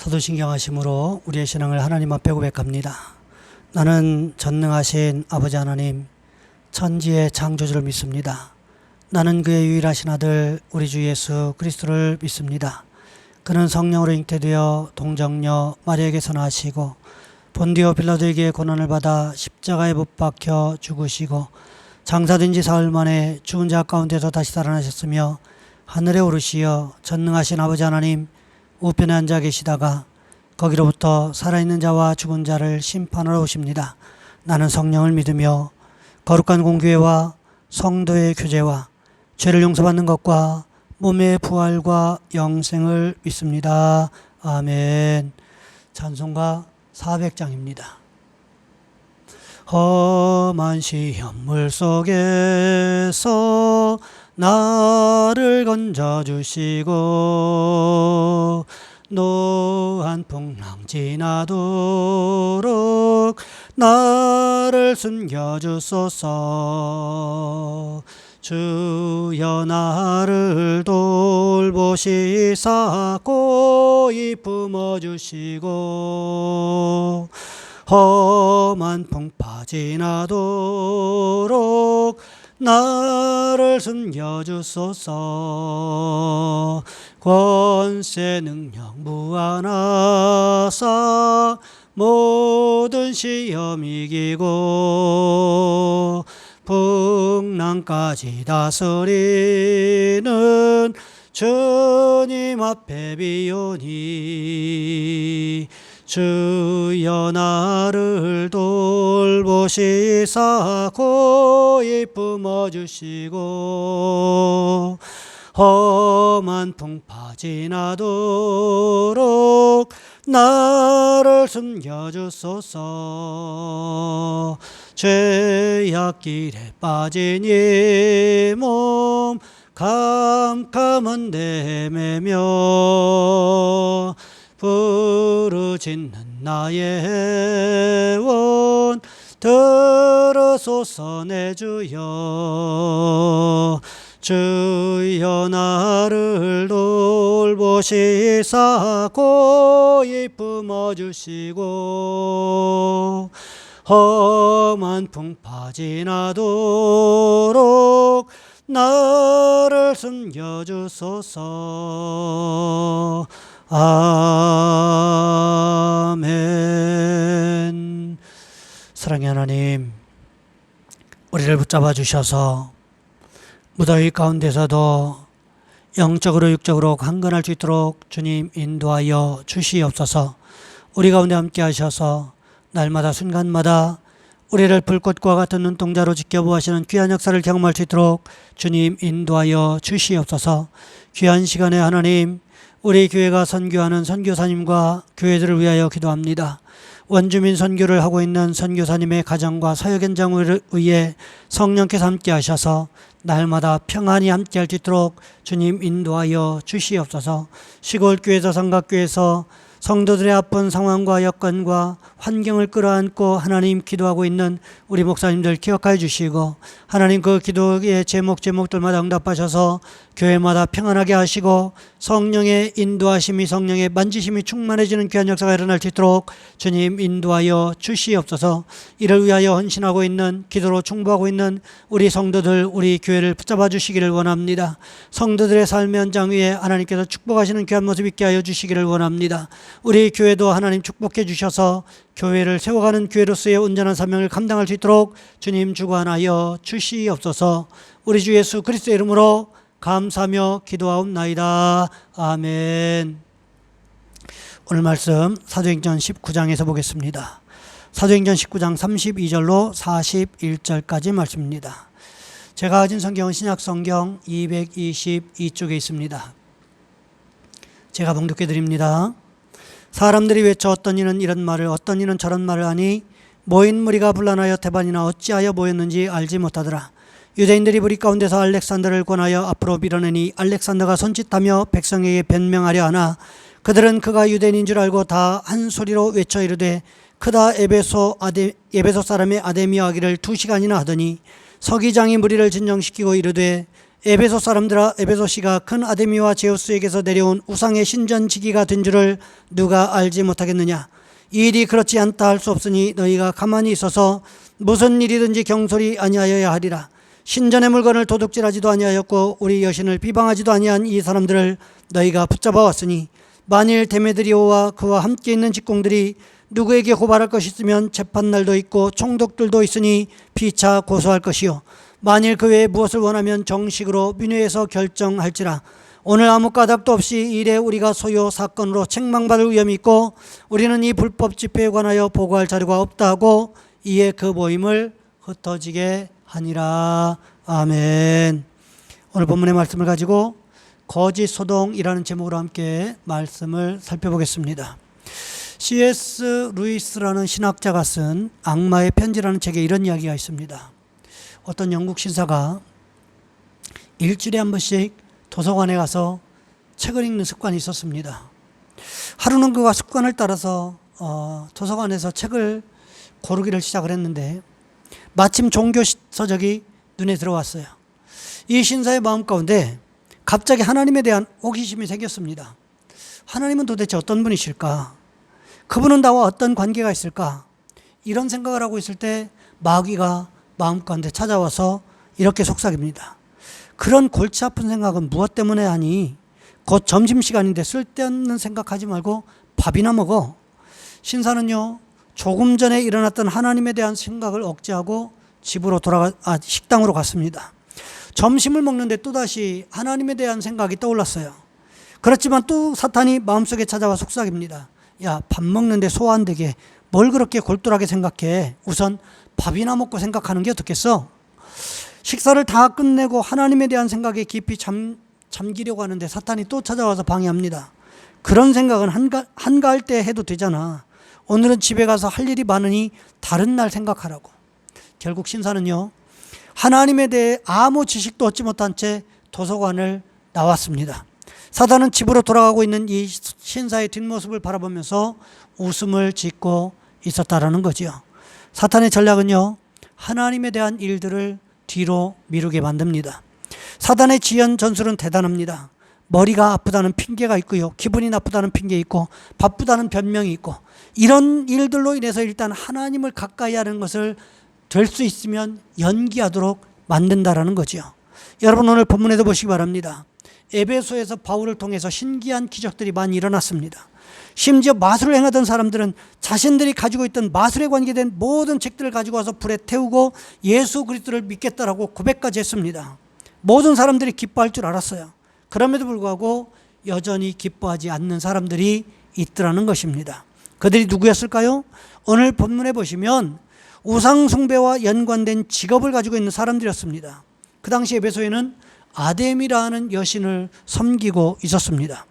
사도신경하심으로 우리의 신앙을 하나님 앞에 고백합니다. 나는 전능하신 아버지 하나님, 천지의 창조주를 믿습니다. 나는 그의 유일하신 아들 우리 주 예수 그리스도를 믿습니다. 그는 성령으로 잉태되어 동정녀 마리아에게서 나시고 본디오 빌라도에게 고난을 받아 십자가에 못 박혀 죽으시고 장사된 지 사흘 만에 죽은 자 가운데서 다시 살아나셨으며 하늘에 오르시어 전능하신 아버지 하나님 우편에 앉아 계시다가 거기로부터 살아있는 자와 죽은 자를 심판하러 오십니다. 나는 성령을 믿으며 거룩한 공교회와 성도의 교제와 죄를 용서받는 것과 몸의 부활과 영생을 믿습니다. 아멘. 찬송가 400장입니다. 험한 시험물 속에서 나를 건져주시고 노한 풍랑 지나도록 나를 숨겨주소서. 주여 나를 돌보시사 고이 품어주시고 험한 풍파 지나도록 나를 숨겨주소서. 권세 능력 무한하사 모든 시험 이기고 풍랑까지 다스리는 주님 앞에 비오니 주여 나를 돌보시사 고이 품어주시고 험한 풍파 지나도록 나를 숨겨주소서. 죄악길에 빠진 이 몸 캄캄한 데매며 부르짖는 나의 원 들으소서. 내 주여 주여 나를 돌보시사 고이 품어주시고 험한 풍파 지나도록 나를 숨겨주소서. 아멘. 사랑의 하나님, 우리를 붙잡아 주셔서 무더위 가운데서도 영적으로 육적으로 강건할 수 있도록 주님 인도하여 주시옵소서. 우리 가운데 함께 하셔서 날마다 순간마다 우리를 불꽃과 같은 눈동자로 지켜보시는 귀한 역사를 경험할 수 있도록 주님 인도하여 주시옵소서. 귀한 시간에 하나님, 우리 교회가 선교하는 선교사님과 교회들을 위하여 기도합니다. 원주민 선교를 하고 있는 선교사님의 가정과 사역 현장을 위해 성령께서 함께 하셔서 날마다 평안히 함께 할 수 있도록 주님 인도하여 주시옵소서. 시골 교회에서 삼각교회에서 성도들의 아픈 상황과 여건과 환경을 끌어안고 하나님 기도하고 있는 우리 목사님들 기억하여 주시고 하나님 그 기도의 제목들마다 응답하셔서 교회마다 평안하게 하시고 성령의 인도하심이 성령의 만지심이 충만해지는 귀한 역사가 일어날 수 있도록 주님 인도하여 주시옵소서. 이를 위하여 헌신하고 있는 기도로 충보하고 있는 우리 성도들 우리 교회를 붙잡아 주시기를 원합니다. 성도들의 삶의 현장 위에 하나님께서 축복하시는 귀한 모습 있게 하여 주시기를 원합니다. 우리 교회도 하나님 축복해 주셔서 교회를 세워가는 교회로서의 온전한 사명을 감당할 수 있도록 주님 주관하여 주시옵소서. 우리 주 예수 그리스도의 이름으로 감사하며 기도하옵나이다. 아멘. 오늘 말씀 사도행전 19장에서 보겠습니다. 사도행전 19장 32절로 41절까지 말씀입니다. 제가 가진 성경은 신약성경 222쪽에 있습니다. 제가 봉독해 드립니다. 사람들이 외쳐 어떤 이는 이런 말을 어떤 이는 저런 말을 하니 모인 무리가 분란하여 대반이나 어찌하여 모였는지 알지 못하더라. 유대인들이 무리 가운데서 알렉산더를 권하여 앞으로 밀어내니 알렉산더가 손짓하며 백성에게 변명하려 하나 그들은 그가 유대인인 줄 알고 다 한 소리로 외쳐 이르되 크다 에베소 사람의 아데미아기를 2시간이나 하더니 서기장이 무리를 진정시키고 이르되 에베소 사람들아, 에베소시가 큰 아데미와 제우스에게서 내려온 우상의 신전지기가 된 줄을 누가 알지 못하겠느냐. 이 일이 그렇지 않다 할 수 없으니 너희가 가만히 있어서 무슨 일이든지 경솔히 아니하여야 하리라. 신전의 물건을 도둑질하지도 아니하였고 우리 여신을 비방하지도 아니한 이 사람들을 너희가 붙잡아 왔으니 만일 데메드리오와 그와 함께 있는 직공들이 누구에게 고발할 것이 있으면 재판날도 있고 총독들도 있으니 피차 고소할 것이요, 만일 그 외에 무엇을 원하면 정식으로 민회에서 결정할지라. 오늘 아무 까닭도 없이 이 일에 우리가 소요 사건으로 책망받을 위험이 있고 우리는 이 불법 집회에 관하여 보고할 자료가 없다 하고 이에 그 모임을 흩어지게 하니라. 아멘. 오늘 본문의 말씀을 가지고 거짓 소동이라는 제목으로 함께 말씀을 살펴보겠습니다. C.S. 루이스라는 신학자가 쓴 악마의 편지라는 책에 이런 이야기가 있습니다. 어떤 영국 신사가 일주일에 한 번씩 도서관에 가서 책을 읽는 습관이 있었습니다. 하루는 그가 습관을 따라서 도서관에서 책을 고르기를 시작을 했는데 마침 종교 서적이 눈에 들어왔어요. 이 신사의 마음 가운데 갑자기 하나님에 대한 호기심이 생겼습니다. 하나님은 도대체 어떤 분이실까? 그분은 나와 어떤 관계가 있을까? 이런 생각을 하고 있을 때 마귀가 마음 가운데 찾아와서 이렇게 속삭입니다. 그런 골치 아픈 생각은 무엇 때문에 하니? 곧 점심시간인데 쓸데없는 생각하지 말고 밥이나 먹어. 신사는요, 조금 전에 일어났던 하나님에 대한 생각을 억제하고 집으로 식당으로 갔습니다. 점심을 먹는데 또다시 하나님에 대한 생각이 떠올랐어요. 그렇지만 또 사탄이 마음속에 찾아와 속삭입니다. 야, 밥 먹는데 소화 안 되게 뭘 그렇게 골똘하게 생각해. 우선 밥이나 먹고 생각하는 게 어떻겠어? 식사를 다 끝내고 하나님에 대한 생각에 깊이 잠기려고 하는데 사탄이 또 찾아와서 방해합니다. 그런 생각은 한가할 때 해도 되잖아. 오늘은 집에 가서 할 일이 많으니 다른 날 생각하라고. 결국 신사는요, 하나님에 대해 아무 지식도 얻지 못한 채 도서관을 나왔습니다. 사단은 집으로 돌아가고 있는 이 신사의 뒷모습을 바라보면서 웃음을 짓고 있었다라는 거지요. 사탄의 전략은요, 하나님에 대한 일들을 뒤로 미루게 만듭니다. 사단의 지연 전술은 대단합니다. 머리가 아프다는 핑계가 있고요, 기분이 나쁘다는 핑계 있고, 바쁘다는 변명이 있고, 이런 일들로 인해서 일단 하나님을 가까이 하는 것을 될 수 있으면 연기하도록 만든다라는 거죠. 여러분, 오늘 본문에도 보시기 바랍니다. 에베소에서 바울을 통해서 신기한 기적들이 많이 일어났습니다. 심지어 마술을 행하던 사람들은 자신들이 가지고 있던 마술에 관계된 모든 책들을 가지고 와서 불에 태우고 예수 그리스도를 믿겠다라고 고백까지 했습니다. 모든 사람들이 기뻐할 줄 알았어요. 그럼에도 불구하고 여전히 기뻐하지 않는 사람들이 있더라는 것입니다. 그들이 누구였을까요? 오늘 본문에 보시면 우상 숭배와 연관된 직업을 가지고 있는 사람들이었습니다. 그 당시 에베소에는 아데미라는 여신을 섬기고 있었습니다.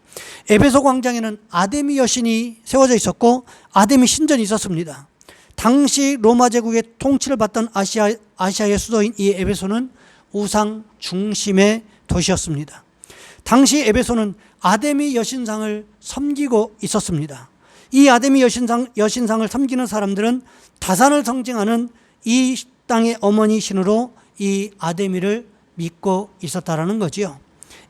에베소 광장에는 아데미 여신이 세워져 있었고 아데미 신전이 있었습니다. 당시 로마 제국의 통치를 받던 아시아의 수도인 이 에베소는 우상 중심의 도시였습니다. 당시 에베소는 아데미 여신상을 섬기고 있었습니다. 이 아데미 여신상을 섬기는 사람들은 다산을 상징하는 이 땅의 어머니 신으로 이 아데미를 믿고 있었다라는 거지요.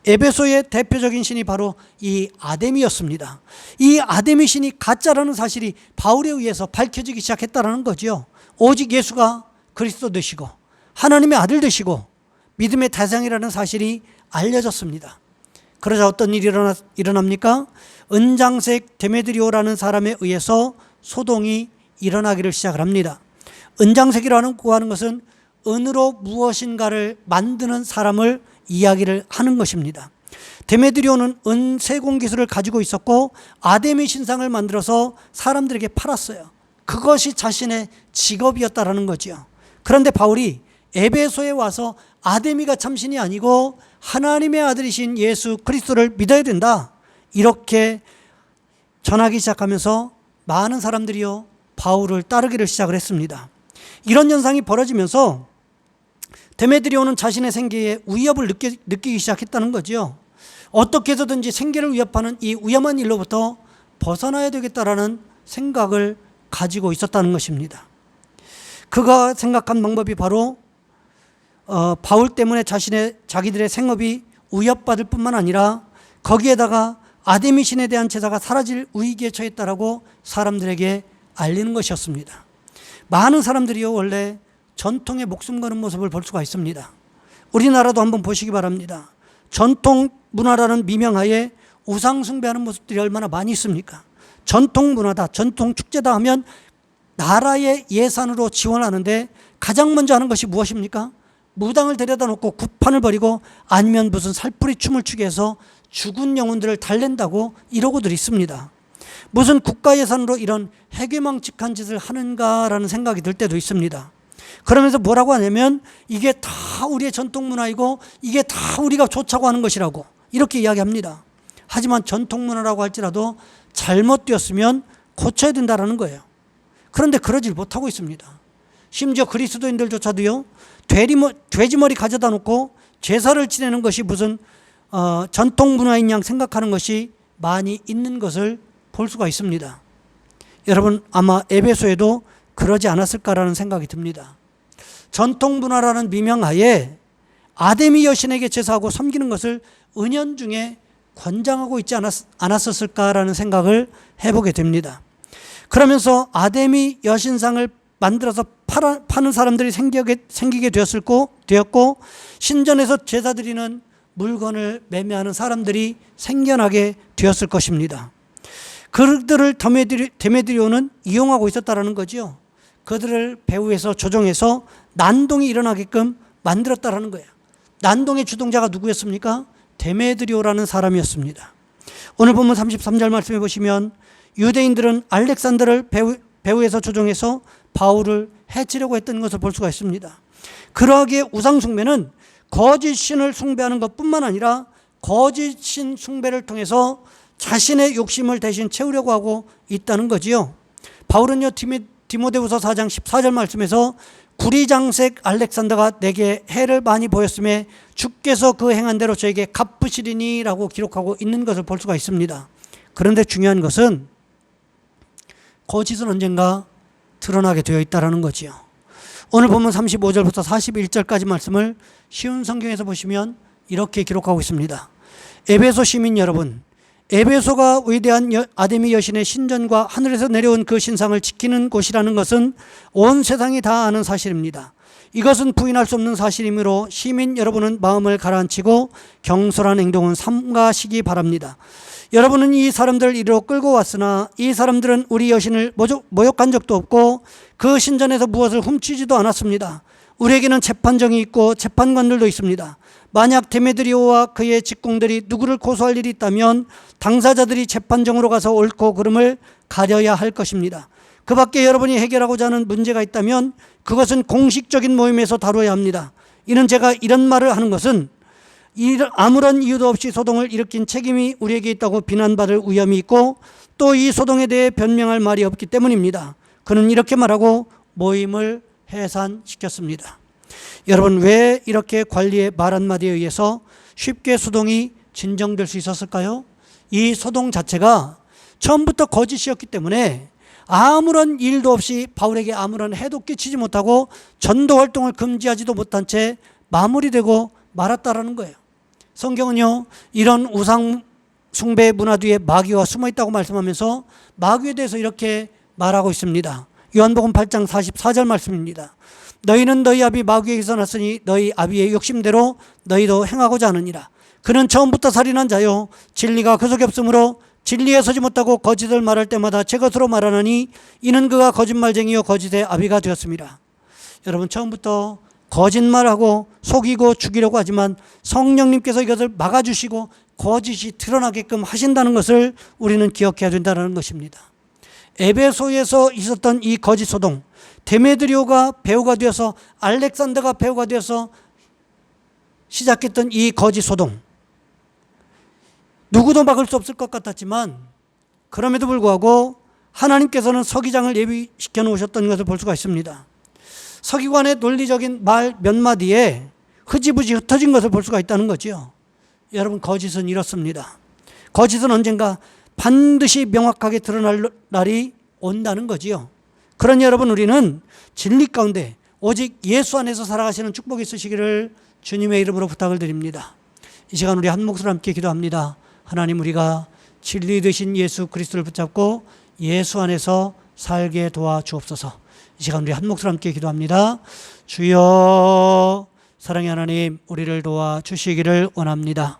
에베소의 대표적인 신이 바로 이 아데미였습니다. 이 아데미 신이 가짜라는 사실이 바울에 의해서 밝혀지기 시작했다라는 거지요. 오직 예수가 그리스도 되시고 하나님의 아들 되시고 믿음의 대상이라는 사실이 알려졌습니다. 그러자 어떤 일이 일어납니까? 은장색 데메드리오라는 사람에 의해서 소동이 일어나기를 시작을 합니다. 은장색이라는 구하는 것은 은으로 무엇인가를 만드는 사람을 이야기를 하는 것입니다. 데메드리오는 은 세공 기술을 가지고 있었고 아데미 신상을 만들어서 사람들에게 팔았어요. 그것이 자신의 직업이었다라는 거죠. 그런데 바울이 에베소에 와서 아데미가 참신이 아니고 하나님의 아들이신 예수 그리스도를 믿어야 된다, 이렇게 전하기 시작하면서 많은 사람들이요 바울을 따르기를 시작을 했습니다. 이런 현상이 벌어지면서 데메드리오는 자신의 생계에 위협을 느끼기 시작했다는 거죠. 어떻게 해서든지 생계를 위협하는 이 위험한 일로부터 벗어나야 되겠다라는 생각을 가지고 있었다는 것입니다. 그가 생각한 방법이 바로 바울 때문에 자기들의 생업이 위협받을 뿐만 아니라 거기에다가 아데미 신에 대한 제사가 사라질 위기에 처했다라고 사람들에게 알리는 것이었습니다. 많은 사람들이요 원래 전통에 목숨 거는 모습을 볼 수가 있습니다. 우리나라도 한번 보시기 바랍니다. 전통 문화라는 미명하에 우상 숭배하는 모습들이 얼마나 많이 있습니까? 전통 문화다, 전통 축제다 하면 나라의 예산으로 지원하는데 가장 먼저 하는 것이 무엇입니까? 무당을 데려다 놓고 구판을 벌이고 아니면 무슨 살풀이 춤을 추게 해서 죽은 영혼들을 달랜다고 이러고들 있습니다. 무슨 국가 예산으로 이런 해괴망측한 짓을 하는가라는 생각이 들 때도 있습니다. 그러면서 뭐라고 하냐면 이게 다 우리의 전통 문화이고 이게 다 우리가 좋자고 하는 것이라고 이렇게 이야기합니다. 하지만 전통 문화라고 할지라도 잘못되었으면 고쳐야 된다라는 거예요. 그런데 그러질 못하고 있습니다. 심지어 그리스도인들조차도요 돼지머리 가져다 놓고 제사를 지내는 것이 무슨 전통 문화인 양 생각하는 것이 많이 있는 것을 볼 수가 있습니다. 여러분 아마 에베소에도 그러지 않았을까라는 생각이 듭니다. 전통 문화라는 미명하에 아데미 여신에게 제사하고 섬기는 것을 은연중에 권장하고 있지 않았었을까라는 생각을 해보게 됩니다. 그러면서 아데미 여신상을 만들어서 파는 사람들이 생기게 되었고 신전에서 제사 드리는 물건을 매매하는 사람들이 생겨나게 되었을 것입니다. 그들을 데메드리오는 이용하고 있었다라는 거죠. 그들을 배후에서 조종해서 난동이 일어나게끔 만들었다라는 거예요. 난동의 주동자가 누구였습니까? 데메드리오라는 사람이었습니다. 오늘 본문 33절 말씀해 보시면 유대인들은 알렉산더를 배후에서 조종해서 바울을 해치려고 했던 것을 볼 수가 있습니다. 그러하기에 우상숭배는 거짓 신을 숭배하는 것뿐만 아니라 거짓 신 숭배를 통해서 자신의 욕심을 대신 채우려고 하고 있다는 거지요. 바울은요 디모데후서 4장 14절 말씀에서 구리장색 알렉산더가 내게 해를 많이 보였음에 주께서 그 행한 대로 저에게 갚으시리니 라고 기록하고 있는 것을 볼 수가 있습니다. 그런데 중요한 것은 거짓은 언젠가 드러나게 되어 있다는 거지요. 오늘 보면 35절부터 41절까지 말씀을 쉬운 성경에서 보시면 이렇게 기록하고 있습니다. 에베소 시민 여러분, 에베소가 위대한 아데미 여신의 신전과 하늘에서 내려온 그 신상을 지키는 곳이라는 것은 온 세상이 다 아는 사실입니다. 이것은 부인할 수 없는 사실이므로 시민 여러분은 마음을 가라앉히고 경솔한 행동은 삼가시기 바랍니다. 여러분은 이 사람들을 이리로 끌고 왔으나 이 사람들은 우리 여신을 모욕한 적도 없고 그 신전에서 무엇을 훔치지도 않았습니다. 우리에게는 재판정이 있고 재판관들도 있습니다. 만약 데메드리오와 그의 직공들이 누구를 고소할 일이 있다면 당사자들이 재판정으로 가서 옳고 그름을 가려야 할 것입니다. 그 밖에 여러분이 해결하고자 하는 문제가 있다면 그것은 공식적인 모임에서 다뤄야 합니다. 이는 제가 이런 말을 하는 것은 아무런 이유도 없이 소동을 일으킨 책임이 우리에게 있다고 비난받을 위험이 있고 또 이 소동에 대해 변명할 말이 없기 때문입니다. 그는 이렇게 말하고 모임을 해산시켰습니다. 여러분 왜 이렇게 관리의 말 한마디에 의해서 쉽게 소동이 진정될 수 있었을까요? 이 소동 자체가 처음부터 거짓이었기 때문에 아무런 일도 없이 바울에게 아무런 해도 끼치지 못하고 전도 활동을 금지하지도 못한 채 마무리되고 말았다라는 거예요. 성경은요 이런 우상 숭배 문화 뒤에 마귀가 숨어 있다고 말씀하면서 마귀에 대해서 이렇게 말하고 있습니다. 요한복음 8장 44절 말씀입니다. 너희는 너희 아비 마귀에게서 났으니 너희 아비의 욕심대로 너희도 행하고자 하느니라. 그는 처음부터 살인한 자요 진리가 그 속에 없으므로 진리에 서지 못하고 거짓을 말할 때마다 제 것으로 말하나니 이는 그가 거짓말쟁이요 거짓의 아비가 되었습니다. 여러분 처음부터 거짓말하고 속이고 죽이려고 하지만 성령님께서 이것을 막아주시고 거짓이 드러나게끔 하신다는 것을 우리는 기억해야 된다는 것입니다. 에베소에서 있었던 이 거짓 소동, 데메드리오가 배후가 되어서 알렉산더가 배후가 되어서 시작했던 이 거짓 소동, 누구도 막을 수 없을 것 같았지만 그럼에도 불구하고 하나님께서는 서기장을 예비시켜 놓으셨던 것을 볼 수가 있습니다. 서기관의 논리적인 말 몇 마디에 흐지부지 흩어진 것을 볼 수가 있다는 거죠. 여러분 거짓은 이렇습니다. 거짓은 언젠가 반드시 명확하게 드러날 날이 온다는 거지요. 그러니 여러분 우리는 진리 가운데 오직 예수 안에서 살아가시는 축복이 있으시기를 주님의 이름으로 부탁을 드립니다. 이 시간 우리 한 목소리로 함께 기도합니다. 하나님, 우리가 진리 되신 예수 그리스도를 붙잡고 예수 안에서 살게 도와주옵소서. 이 시간 우리 한 목소리로 함께 기도합니다. 주여, 사랑의 하나님, 우리를 도와주시기를 원합니다.